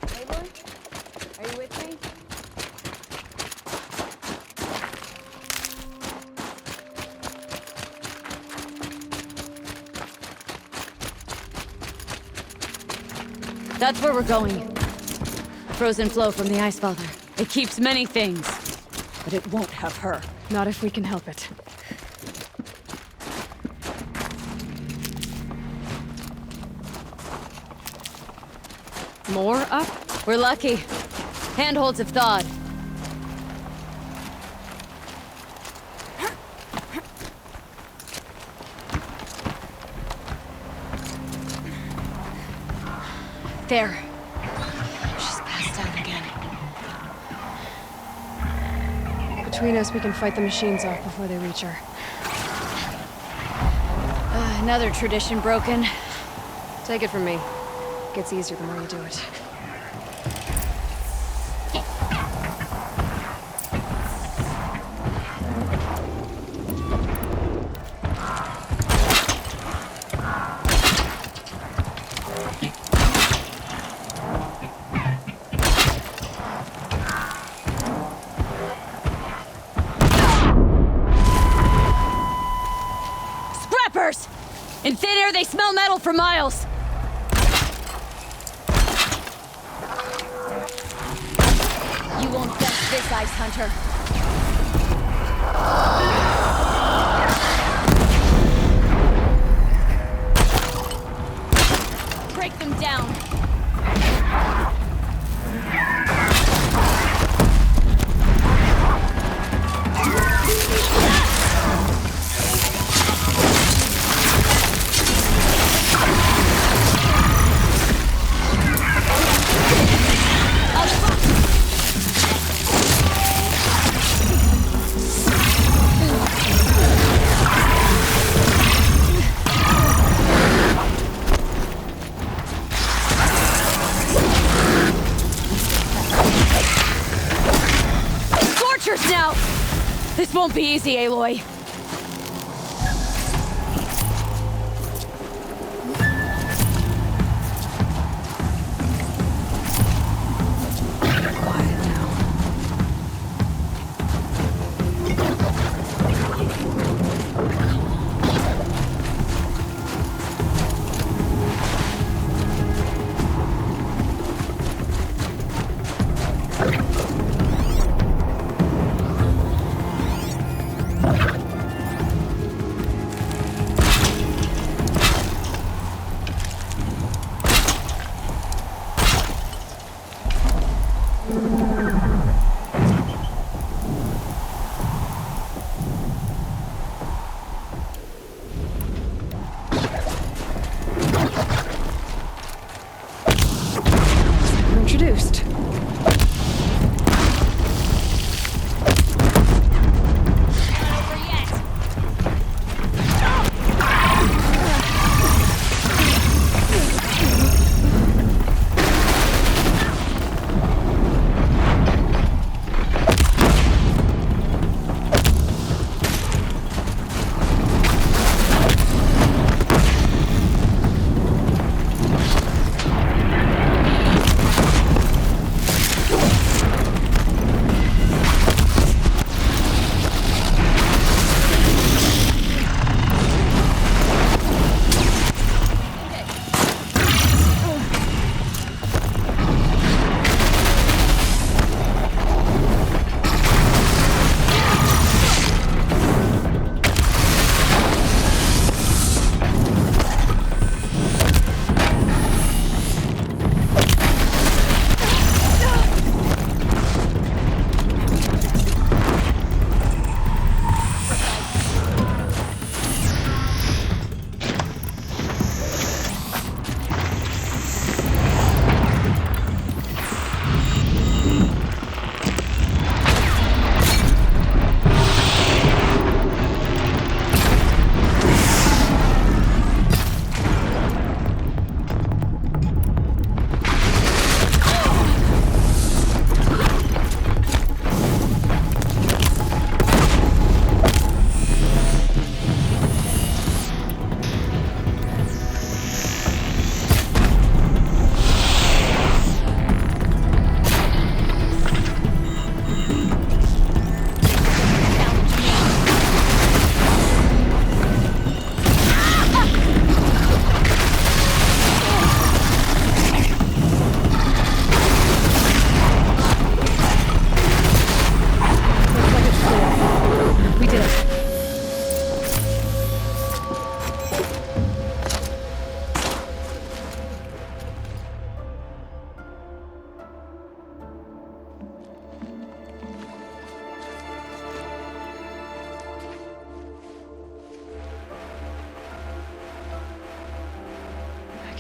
Aloy? Are you with me? That's where we're going. Frozen flow from the Ice Father. It keeps many things, but it won't have her. Not if we can help it. More up? We're lucky. Handholds have thawed. There. She's passed out again. Between us, we can fight the machines off before they reach her. Another tradition broken. Take it from me. Gets easier the more you do it. Scrappers! In thin air, they smell metal for miles. You won't best this, Ice Hunter. Break them down. Now! This won't be easy, Aloy. Introduced.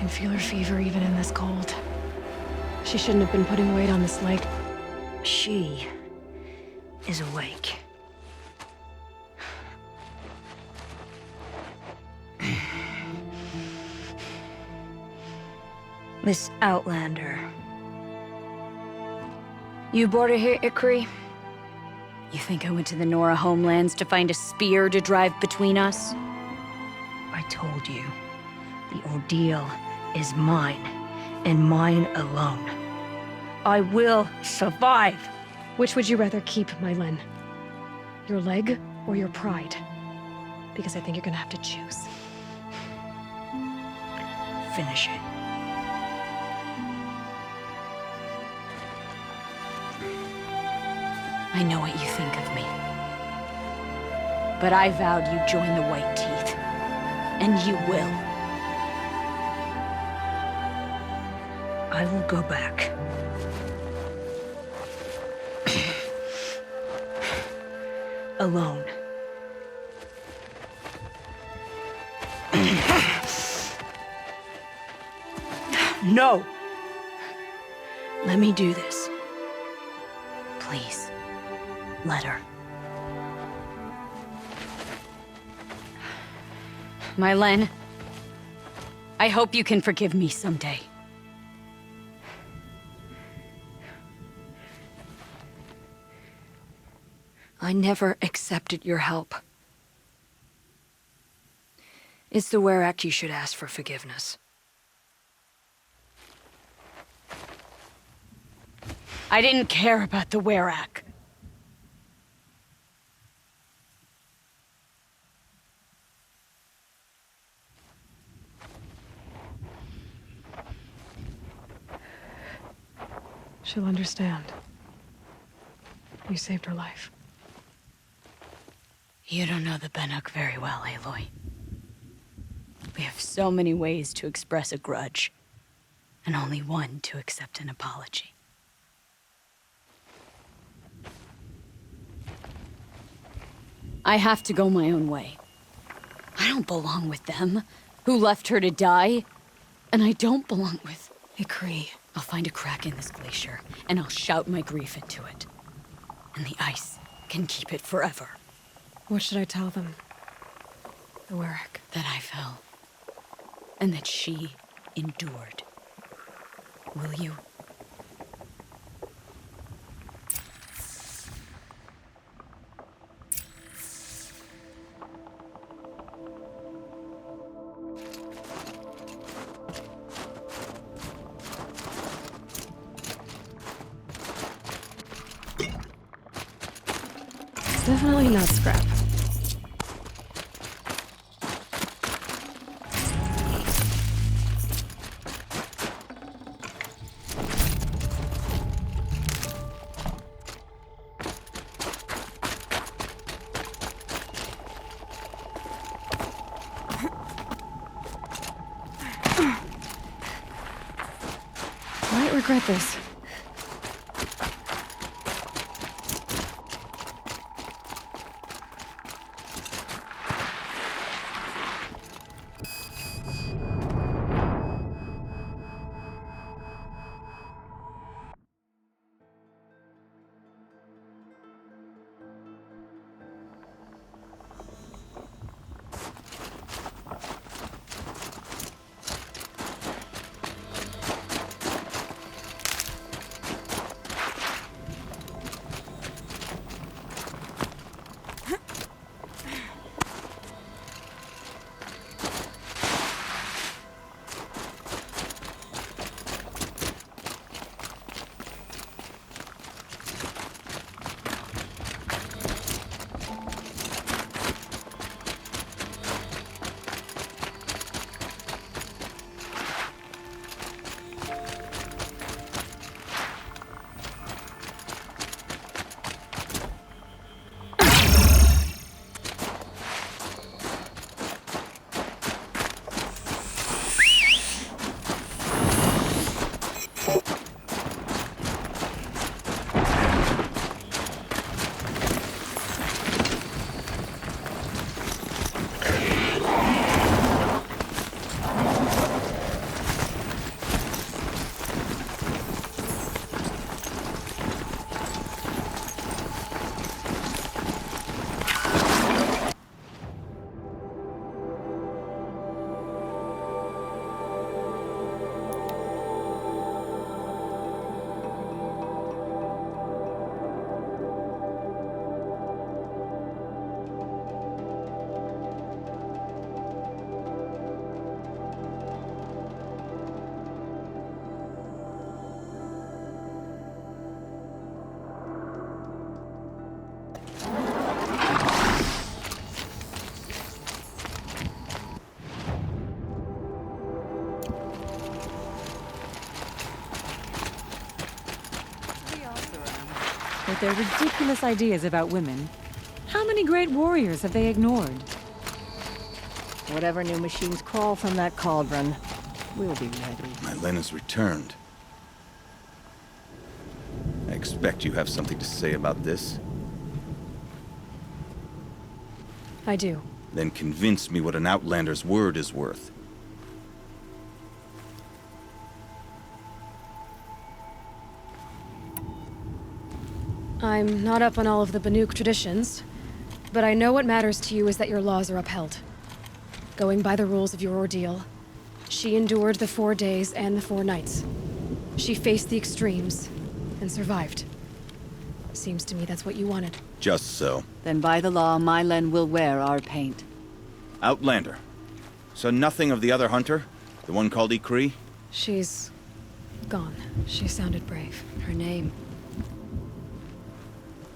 can feel her fever even in this cold. She shouldn't have been putting weight on this leg. She is awake. Miss Outlander. You brought her here, Ikrie? You think I went to the Nora homelands to find a spear to drive between us? I told you, the ordeal is mine, and mine alone. I will survive! Which would you rather keep, Mylin? Your leg or your pride? Because I think you're gonna have to choose. Finish it. I know what you think of me. But I vowed you'd join the White Teeth. And you will. I will go back. Alone. No! Let me do this. Please. Let her. Mylin, I hope you can forgive me someday. I never accepted your help. It's the Werak you should ask for forgiveness. I didn't care about the Werak. She'll understand. You saved her life. You don't know the Banuk very well, Aloy. We have so many ways to express a grudge, and only one to accept an apology. I have to go my own way. I don't belong with them, who left her to die. And I don't belong with Ikrie. I'll find a crack in this glacier, and I'll shout my grief into it. And the ice can keep it forever. What should I tell them? The Werak. That I fell. And that she endured. Will you? Definitely not scrap. Might regret this. With their ridiculous ideas about women, how many great warriors have they ignored? Whatever new machines crawl from that cauldron, we'll be ready. My Len has returned. I expect you have something to say about this. I do. Then convince me what an Outlander's word is worth. I'm not up on all of the Banuk traditions, but I know what matters to you is that your laws are upheld. Going by the rules of your ordeal, she endured the 4 days and the 4 nights. She faced the extremes and survived. Seems to me that's what you wanted. Just so. Then by the law, my Len will wear our paint. Outlander. So nothing of the other hunter? The one called Ikrie? She's gone. She sounded brave. Her name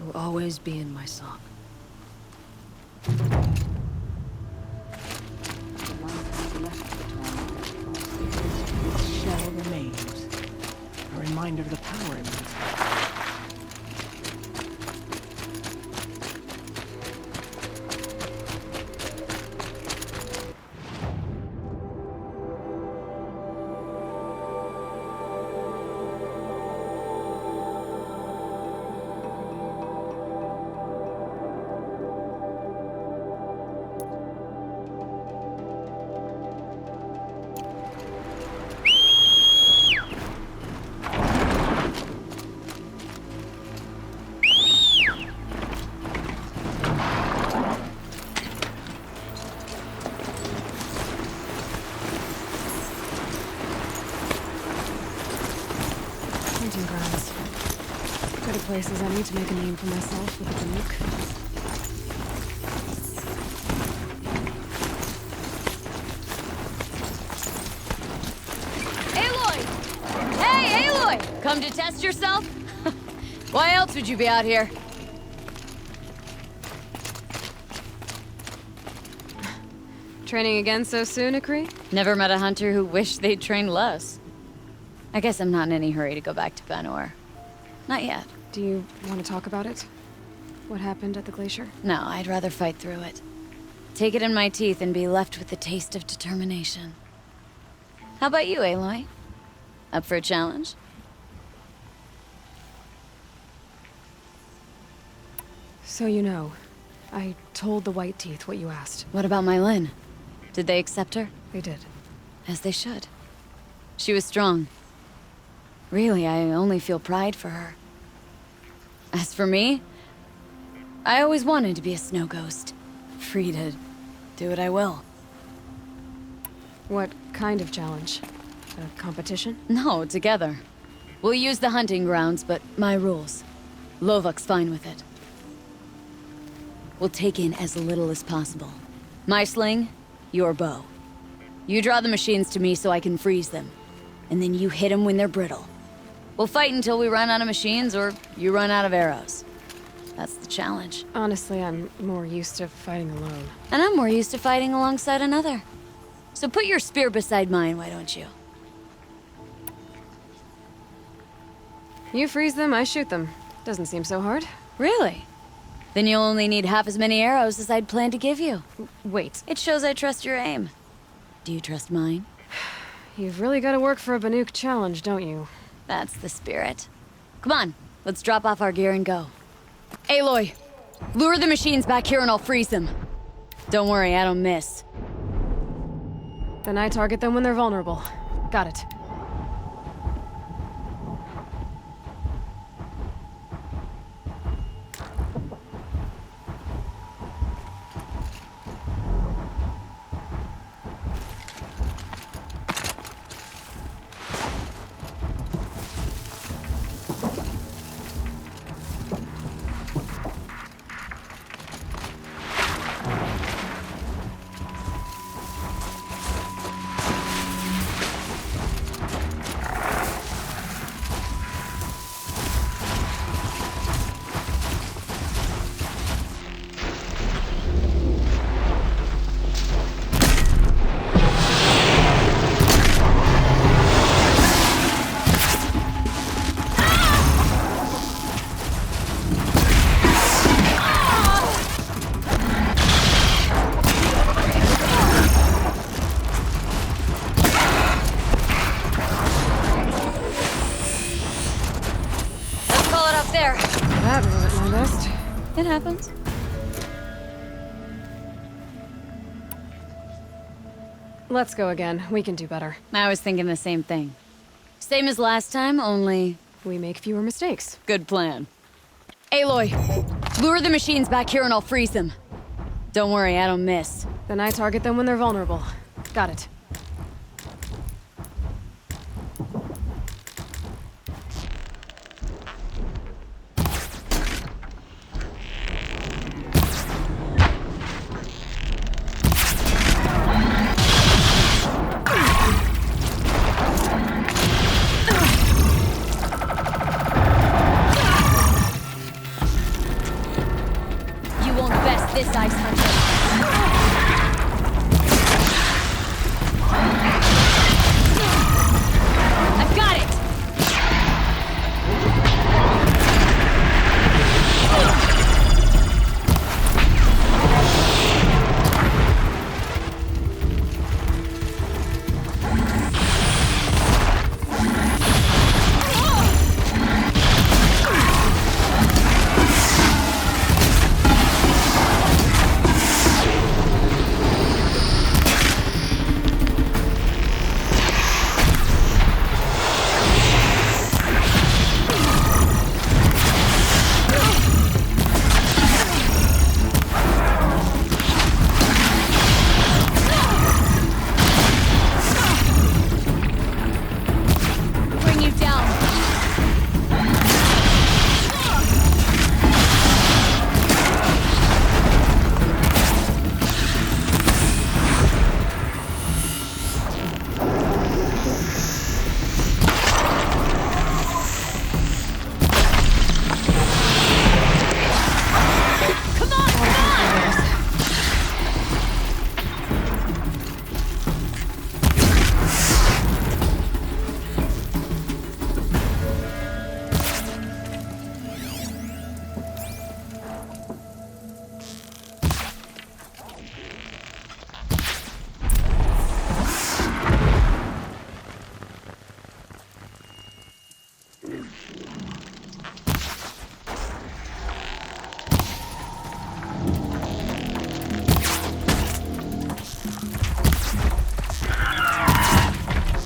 will always be in my song. Its shell remains. A reminder of the power it brings. Hunting grounds. Go to places I need to make a name for myself with a Banuk. Aloy! Hey, Aloy! Come to test yourself? Why else would you be out here? Training again so soon, Ikrie? Never met a hunter who wished they'd trained less. I guess I'm not in any hurry to go back to Banor. Not yet. Do you want to talk about it? What happened at the glacier? No, I'd rather fight through it. Take it in my teeth and be left with the taste of determination. How about you, Aloy? Up for a challenge? So you know, I told the White Teeth what you asked. What about my Lynn? Did they accept her? They did. As they should. She was strong. Really, I only feel pride for her. As for me, I always wanted to be a snow ghost. Free to do what I will. What kind of challenge? A competition? No, together. We'll use the hunting grounds, but my rules. Lovok's fine with it. We'll take in as little as possible. My sling, your bow. You draw the machines to me so I can freeze them. And then you hit them when they're brittle. We'll fight until we run out of machines or you run out of arrows. That's the challenge. Honestly, I'm more used to fighting alone. And I'm more used to fighting alongside another. So put your spear beside mine, why don't you? You freeze them, I shoot them. Doesn't seem so hard. Really? Then you'll only need half as many arrows as I'd planned to give you. Wait, It shows I trust your aim. Do you trust mine? you've really got to work for a Banuk challenge, don't you? That's the spirit. Come on, let's drop off our gear and go. Aloy, lure the machines back here and I'll freeze them. Don't worry, I don't miss. Then I target them when they're vulnerable. Got it. there. That wasn't my best. It happens. Let's go again. We can do better. I was thinking the same thing. Same as last time, only We make fewer mistakes. good plan. Aloy, lure the machines back here and I'll freeze them. Don't worry, I don't miss. Then I target them when they're vulnerable. Got it. You won't best this ice hunter. I've got it! Bring you down.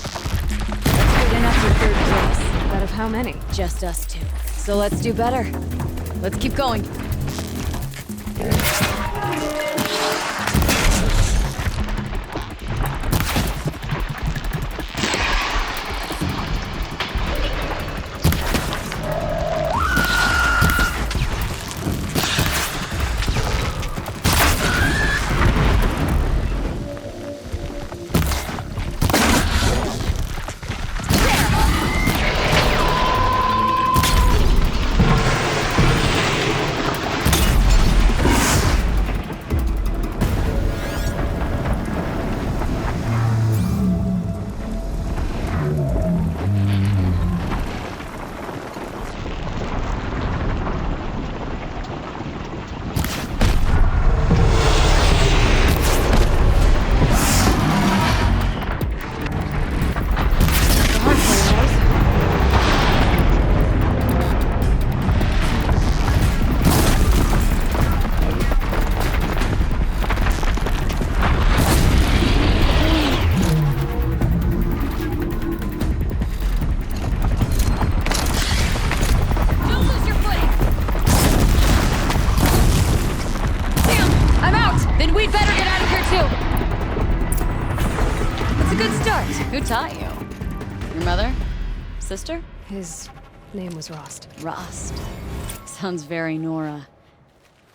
Good enough for third place. Out of how many? Just us two. So let's do better. Let's keep going. Don't lose your footing. Damn, I'm out. Then we'd better get out of here too. It's a good start. Who taught you? Your mother? Sister? His name was Rost. Rost. Sounds very Nora.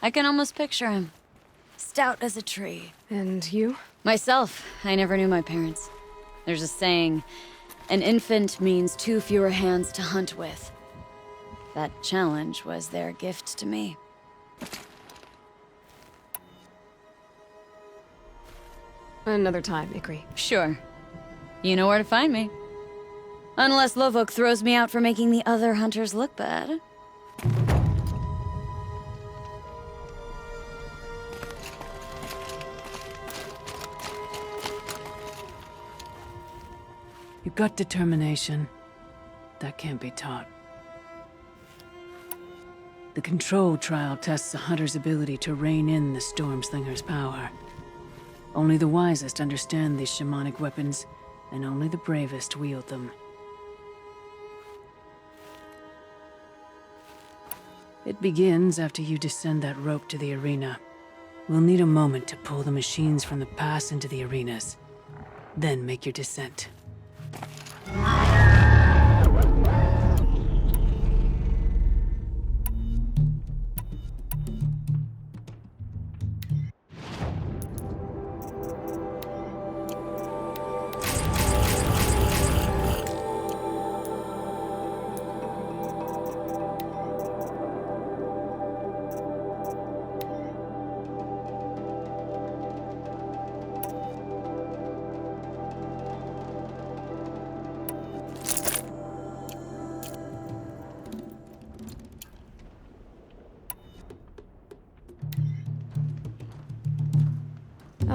I can almost picture him. Stout as a tree. And you? Myself, I never knew my parents. There's a saying, an infant means 2 fewer hands to hunt with. That challenge was their gift to me. Another time, Ikrie. Sure. You know where to find me. Unless Lovok throws me out for making the other hunters look bad. You got determination. That can't be taught. The control trial tests a hunter's ability to rein in the Stormslinger's power. Only the wisest understand these shamanic weapons, and only the bravest wield them. It begins after you descend that rope to the arena. We'll need a moment to pull the machines from the pass into the arenas. Then make your descent.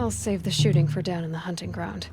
I'll save the shooting for down in the hunting ground.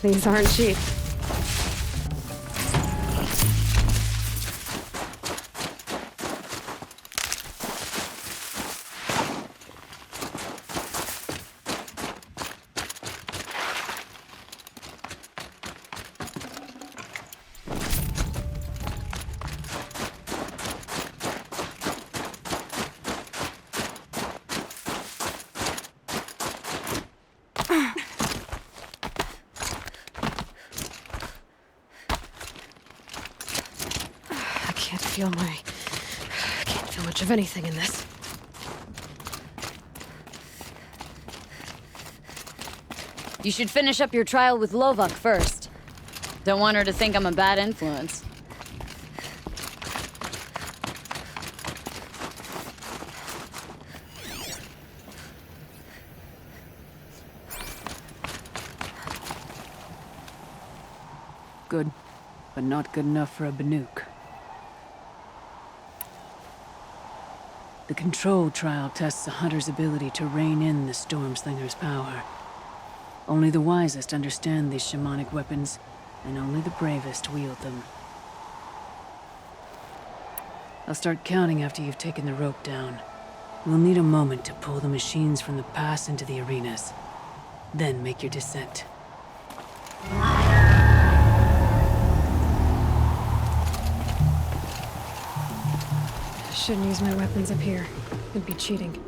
These aren't cheap. I can't feel much of anything in this. You should finish up your trial with Lovak first. Don't want her to think I'm a bad influence. Good, but not good enough for a Banuk. The ControlTrial tests a hunter's ability to rein in the Stormslinger's power. Only the wisest understand these shamanic weapons, and only the bravest wield them. I'll start counting after you've taken the rope down. We'll need a moment to pull the machines from the pass into the arenas. Then make your descent. Shouldn't use my weapons up here. It'd be cheating.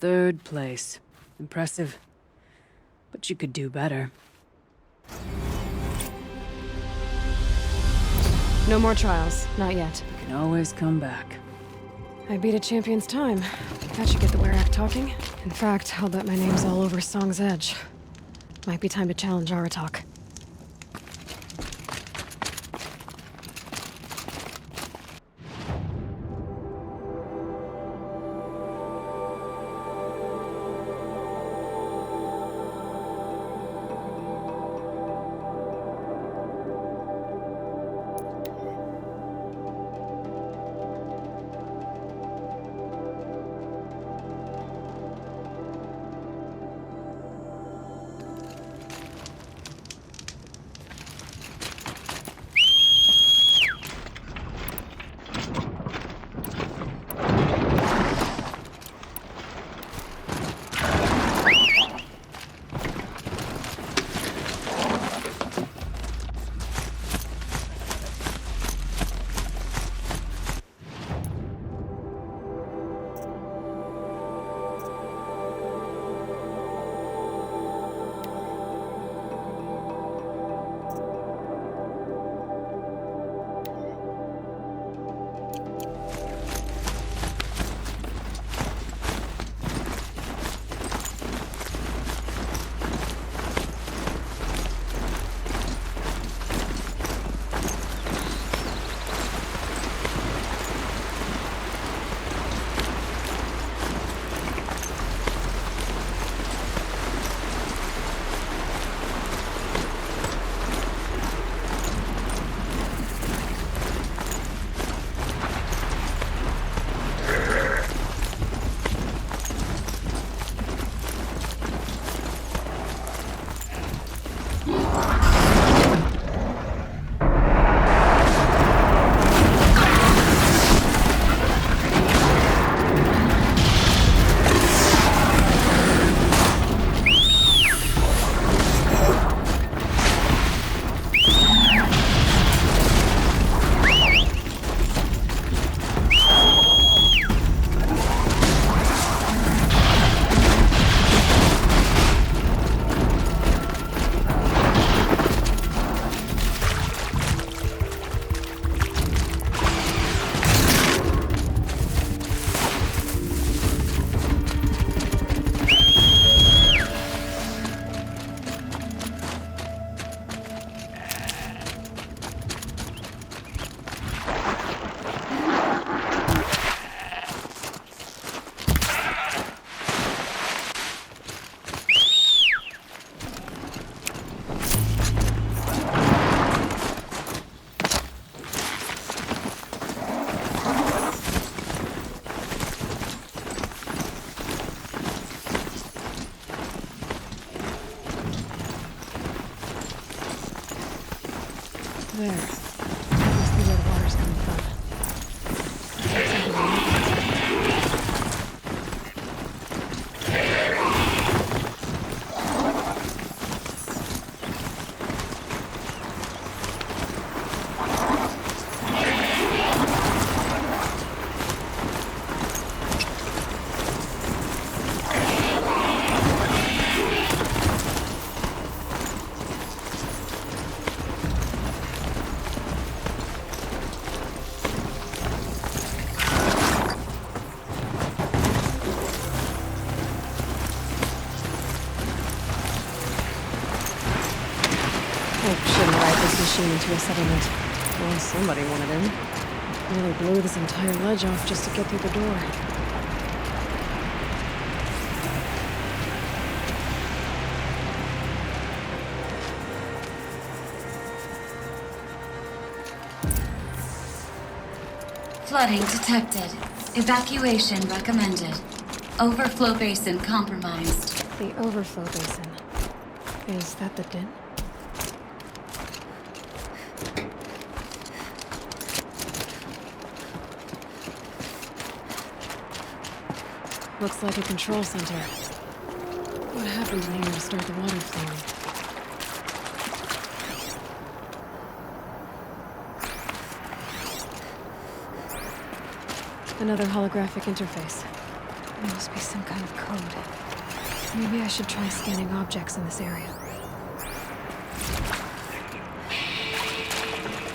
3rd place. Impressive. But you could do better. No more trials. Not yet. You can always come back. I beat a champion's time. That should get the Werak talking. In fact, I'll bet my name's all over Song's Edge. Might be time to challenge Aratak. There. That must be where the water's coming from. Shouldn't ride this machine into a settlement. Well, somebody wanted in. Nearly blew this entire ledge off just to get through the door. Flooding detected. Evacuation recommended. Overflow basin compromised. The overflow basin. Is that the din? Looks like a control center. What happened in here to start the water flowing? Another holographic interface. There must be some kind of code. Maybe I should try scanning objects in this area.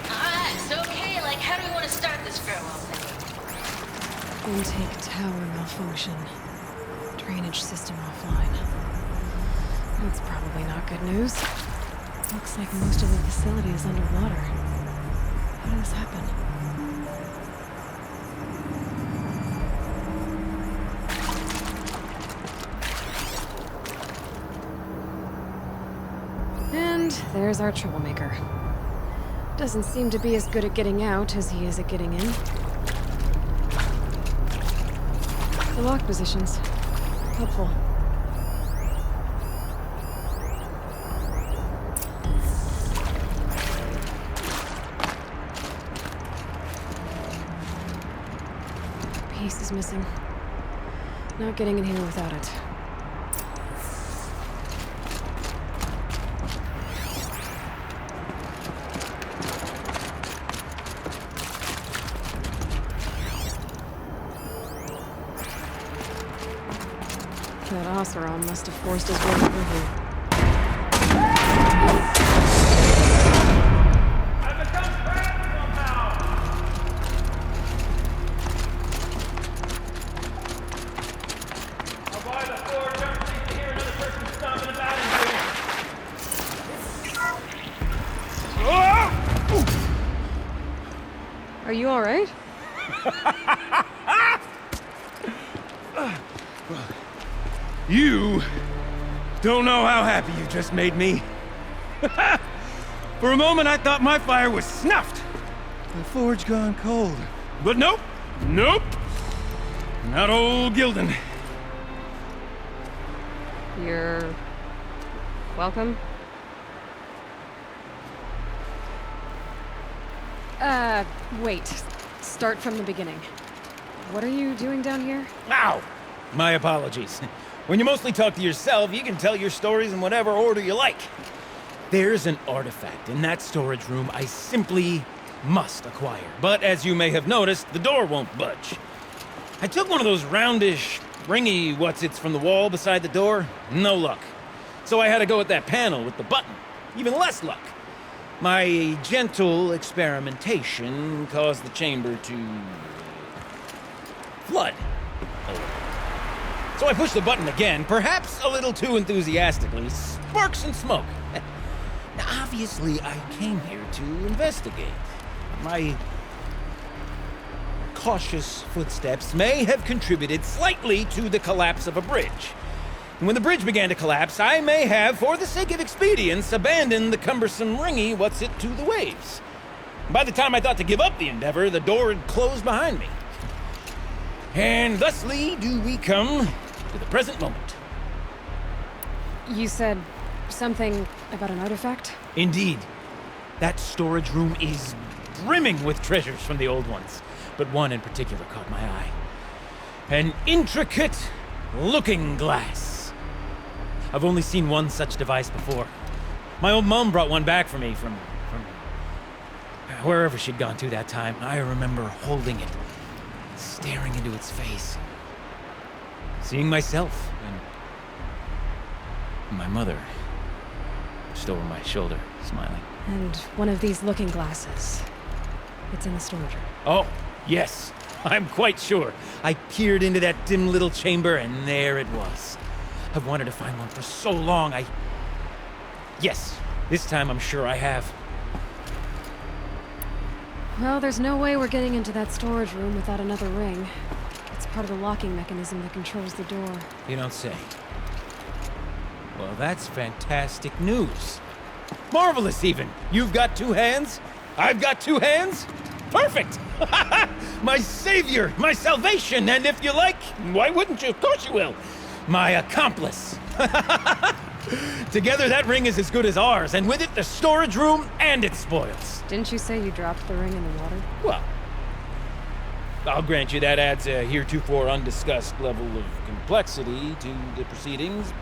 Alright, so okay, like how do we want to start this farewell thing? Intake tower malfunction. Drainage system offline. That's probably not good news. Looks like most of the facility is underwater. How did this happen? And there's our troublemaker. Doesn't seem to be as good at getting out as he is at getting in. The lock positions. Helpful. Piece is missing. Not getting in here without it. That Oseram must have forced his way through here. I've become trapped somehow! I'll buy the floor just to hear another person stomping about in here. Are you alright? You don't know how happy you just made me. For a moment, I thought my fire was snuffed. The forge gone cold. But nope, nope. Not old Gildan. You're... welcome? Wait. Start from the beginning. What are you doing down here? Ow! My apologies. When you mostly talk to yourself, you can tell your stories in whatever order you like. There's an artifact in that storage room I simply must acquire. But as you may have noticed, the door won't budge. I took one of those roundish, ringy what's-its from the wall beside the door. No luck. So I had to go with that panel with the button. Even less luck. My gentle experimentation caused the chamber to... flood. So I pushed the button again, perhaps a little too enthusiastically. Sparks and smoke. Now, obviously, I came here to investigate. My cautious footsteps may have contributed slightly to the collapse of a bridge. And when the bridge began to collapse, I may have, for the sake of expedience, abandoned the cumbersome ringy what's-it to the waves. By the time I thought to give up the endeavor, the door had closed behind me. And thusly do we come to the present moment. You said something about an artifact? Indeed. That storage room is brimming with treasures from the old ones, but one in particular caught my eye. An intricate looking glass. I've only seen one such device before. My old mom brought one back for me from wherever she'd gone to that time. I remember holding it, staring into its face, seeing myself and my mother just over my shoulder, smiling. And one of these looking glasses. It's in the storage room. Oh, yes, I'm quite sure. I peered into that dim little chamber and there it was. I've wanted to find one for so long, Yes, this time I'm sure I have. Well, there's no way we're getting into that storage room without another ring. It's part of the locking mechanism that controls the door. You don't say. Well, that's fantastic news. Marvelous, even. You've got two hands. I've got two hands. Perfect! My savior, my salvation, and if you like, why wouldn't you? Of course you will. My accomplice. Together, that ring is as good as ours, and with it, the storage room and its spoils. Didn't you say you dropped the ring in the water? Well, I'll grant you that adds a heretofore undiscussed level of complexity to the proceedings.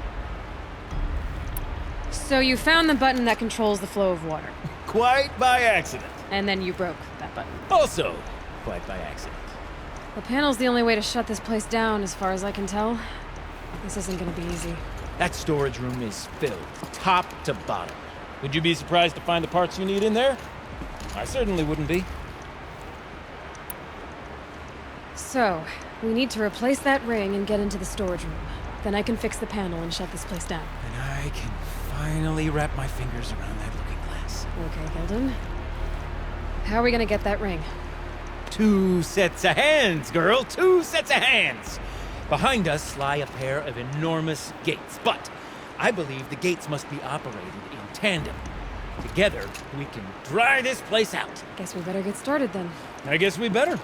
So you found the button that controls the flow of water. Quite by accident. And then you broke that button. Also, quite by accident. The panel's the only way to shut this place down, as far as I can tell. This isn't gonna be easy. That storage room is filled, top to bottom. Would you be surprised to find the parts you need in there? I certainly wouldn't be. So, we need to replace that ring and get into the storage room. Then I can fix the panel and shut this place down. And I can finally wrap my fingers around that looking glass. Okay, Gilden. How are we gonna get that ring? 2 sets of hands, girl! 2 sets of hands! Behind us lie a pair of enormous gates, but I believe the gates must be operated in tandem. Together, we can dry this place out. Guess we better get started then. I guess we better.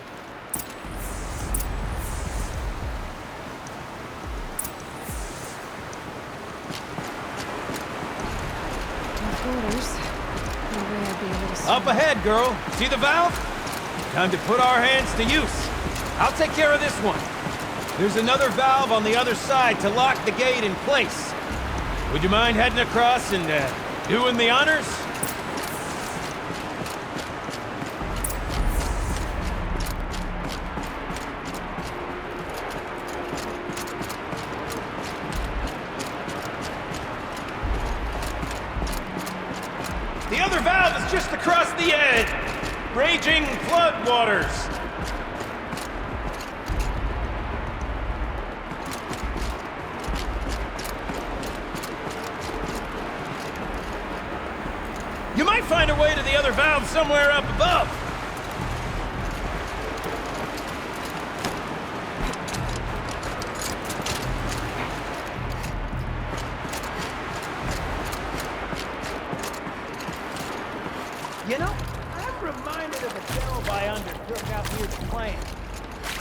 Tough orders. No way I'd be able to Up ahead, girl. See the valve? Time to put our hands to use. I'll take care of this one. There's another valve on the other side to lock the gate in place. Would you mind heading across and doing the honors? The other valve is just across the edge. Raging flood waters. You might find a way to the other valve somewhere up above. You know, I'm reminded of a delve I undertook out here to plant.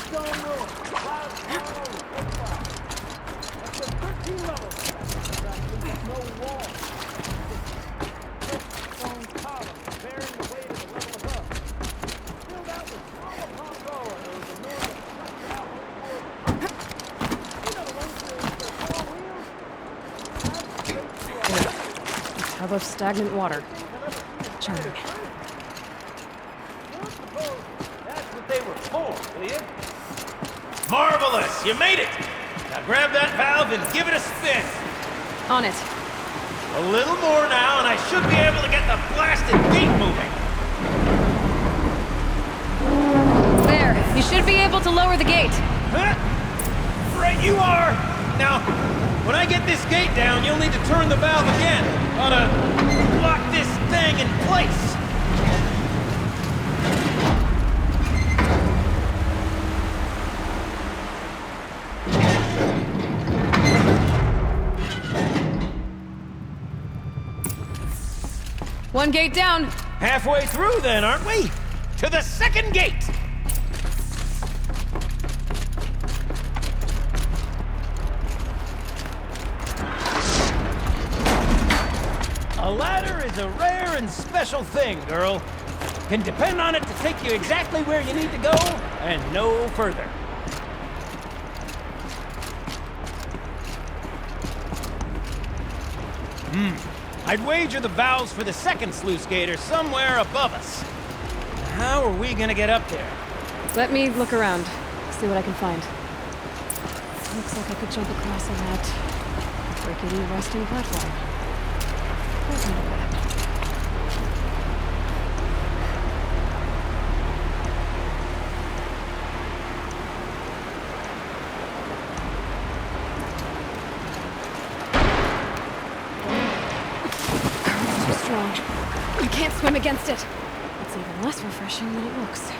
Stone room, cloud stone, football. That's 13 levels. There's no wall. Stone columns bearing the weight of the level above. Filled out with small pongo, and there was a normal sucked out wood. You know the ones with the 4 wheels? A tub of stagnant water. Charming. That's what they were for, will you? Marvelous! You made it! Now grab that valve and give it a spin. On it. A little more now, and I should be able to get the blasted gate moving. There. You should be able to lower the gate. Huh? Right you are! Now, when I get this gate down, you'll need to turn the valve again. Ought to lock this thing in place. One gate down. Halfway through then, aren't we? To the second gate! A ladder is a rare and special thing, girl. Can depend on it to take you exactly where you need to go, and no further. I'd wager the valves for the second sluice gate are somewhere above us. How are we gonna get up there? Let me look around. See what I can find. Looks like I could jump across on that rickety rusting platform. Where's my map? Too strong. I can't swim against it. It's even less refreshing than it looks.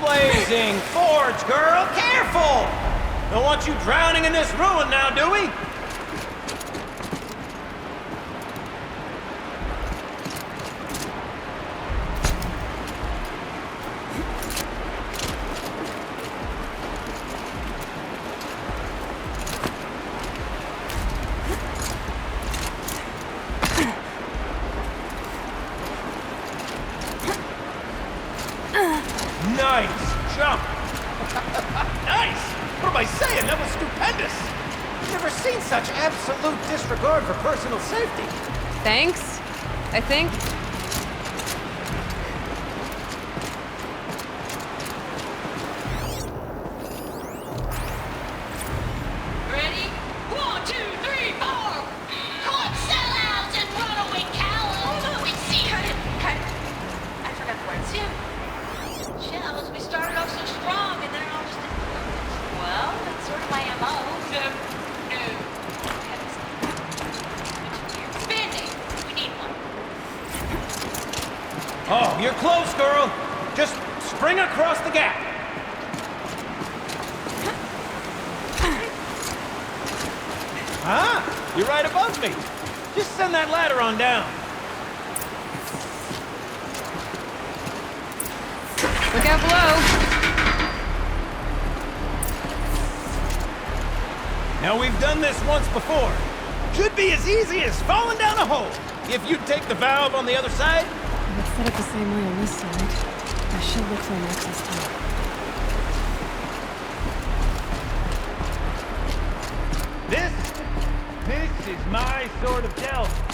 Blazing forge, girl! Careful! Don't want you drowning in this ruin now, do we? saying, that was stupendous. I've never seen such absolute disregard for personal safety. Thanks, I think. Ready? 1, 2, 3, 4! Caught sellouts and runaway cowards! We see her! Cut it! I forgot the words. Shells, we started off so strong and then it all just... Well, that's sort of my MO. No. Band-Aid! We need one. Oh, you're close, girl. Just spring across the gap. Huh? You're right above me. Just send that ladder on down. Look out below. Now, we've done this once before. Should be as easy as falling down a hole. If you take the valve on the other side. If it's set up the same way on this side, I should look for an access tunnel. This is my sort of delve.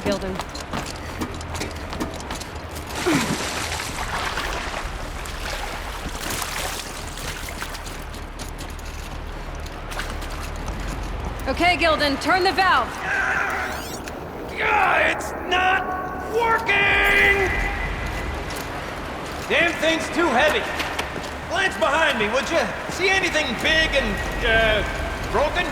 Gilden. Okay, Gilden, turn the valve. It's not working! Damn thing's too heavy. Glance behind me, would you? See anything big and, broken?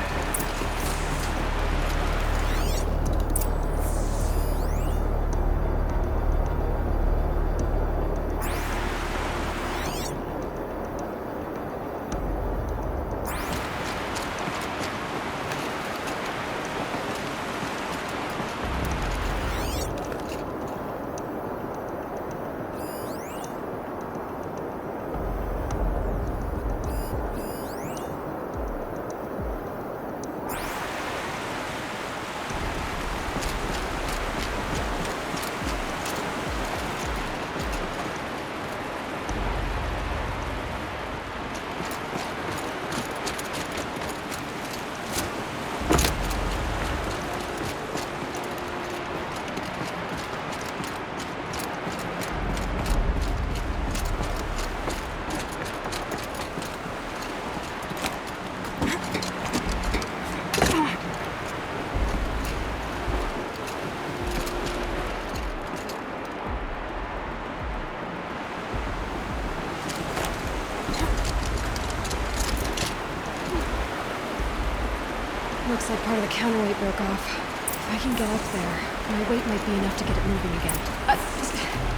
Looks like part of the counterweight broke off. If I can get up there, my weight might be enough to get it moving again.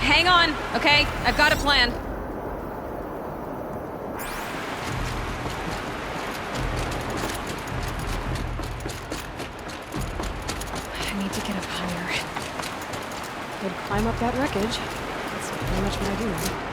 Hang on, okay? I've got a plan. I need to get up higher. Could climb up that wreckage. That's pretty much what I do now.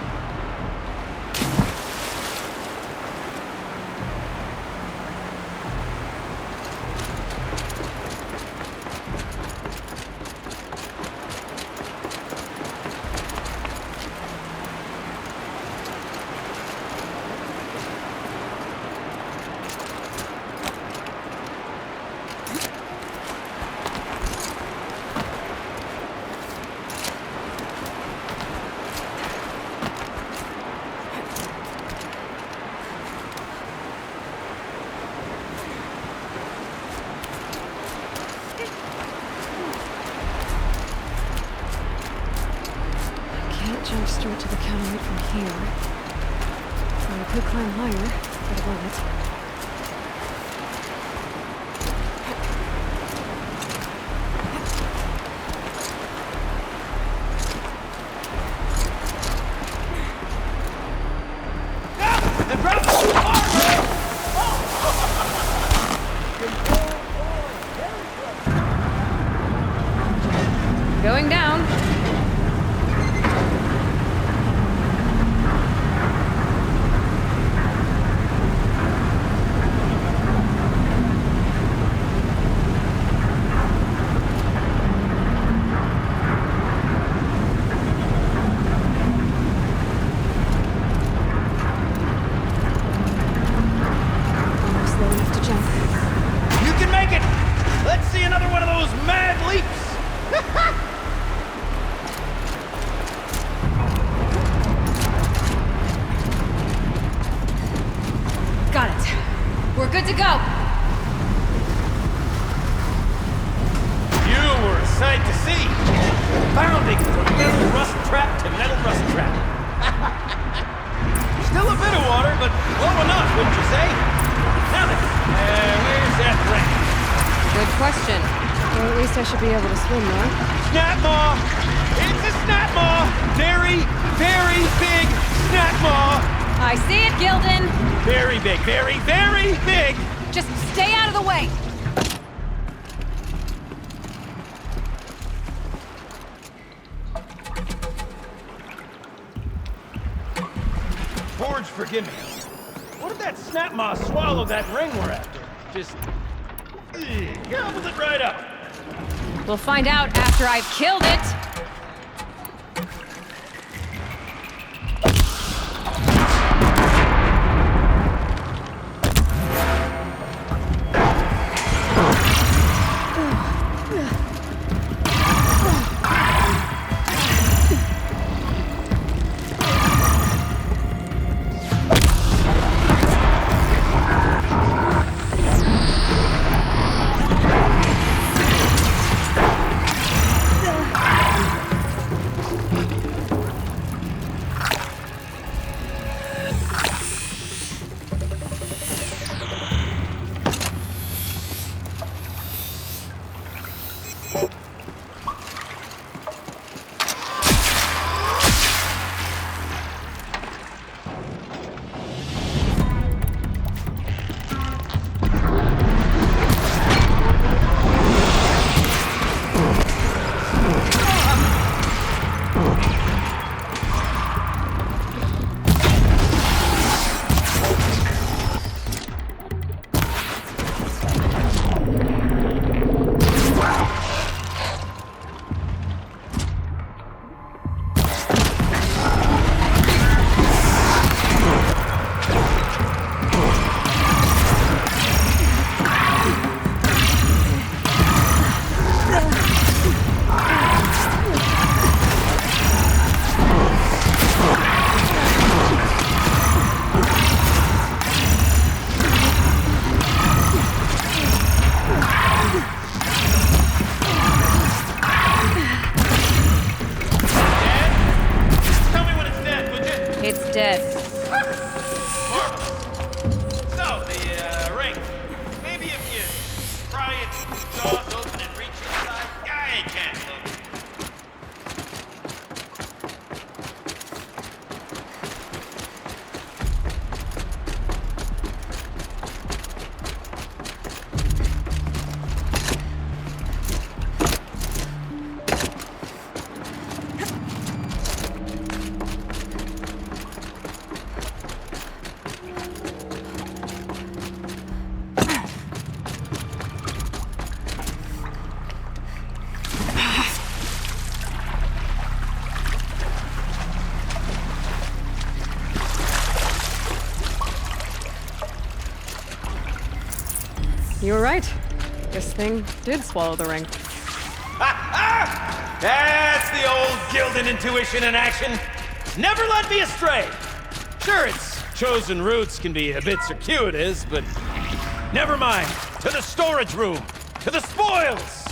Jump straight to the counterweight from here. Or I could climb higher, but I won't. The drops are too far, man! Going down. Almost low enough to jump. You can make it! Let's see another one of those mad leaps! Got it. We're good to go. You were a sight to see. Bounding from metal rust trap to metal rust trap. Still a bit of water, but low enough, wouldn't you say? Now then, where's that ring? Good question. Well, at least I should be able to swim now. Snap maw! It's a snap maw! Very, very big snap maw! I see it, Gildan! Very big, very, very big! Just stay out of the way! Forge, forgive me. What if that snap maw swallowed that ring we're after? Just... gobbled it right up. We'll find out after I've killed it! dead. So, the ring. Maybe if you pry its jaws open and reach inside, I can't look. You were right. This thing did swallow the ring. That's the old Gildan intuition in action. Never led me astray. Sure, its chosen routes can be a bit circuitous, but never mind. To the storage room. To the spoils.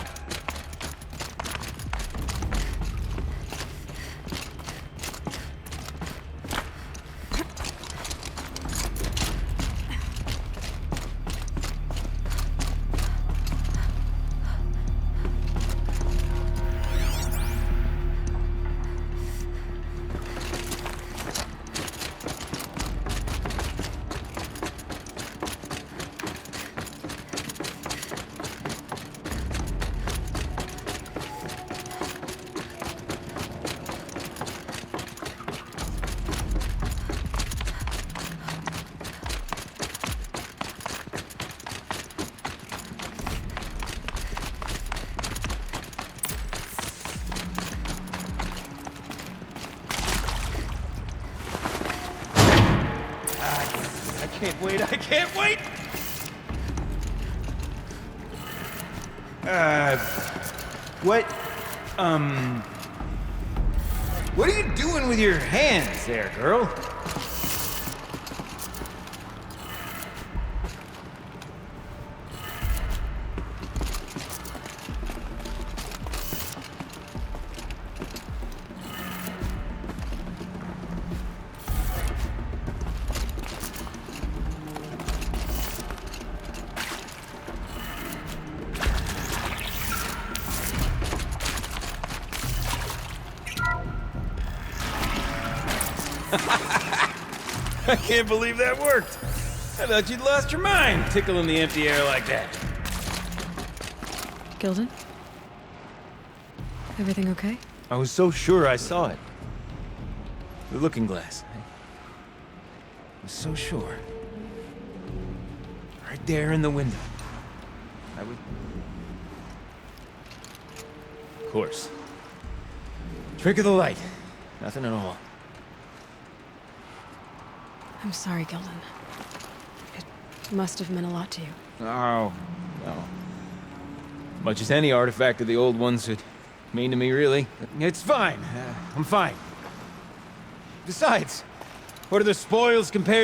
I can't wait, I can't wait! What are you doing with your hands there, girl? I can't believe that worked. I thought you'd lost your mind, tickling the empty air like that. Gilden? Everything okay? I was so sure I saw it. The looking glass. I was so sure. Right there in the window. I would... Of course. Trick of the light. Nothing at all. I'm sorry, Gilden. It must have meant a lot to you. Oh, no. Much as any artifact of the old ones would mean to me, really. It's fine. I'm fine. Besides, what are the spoils compared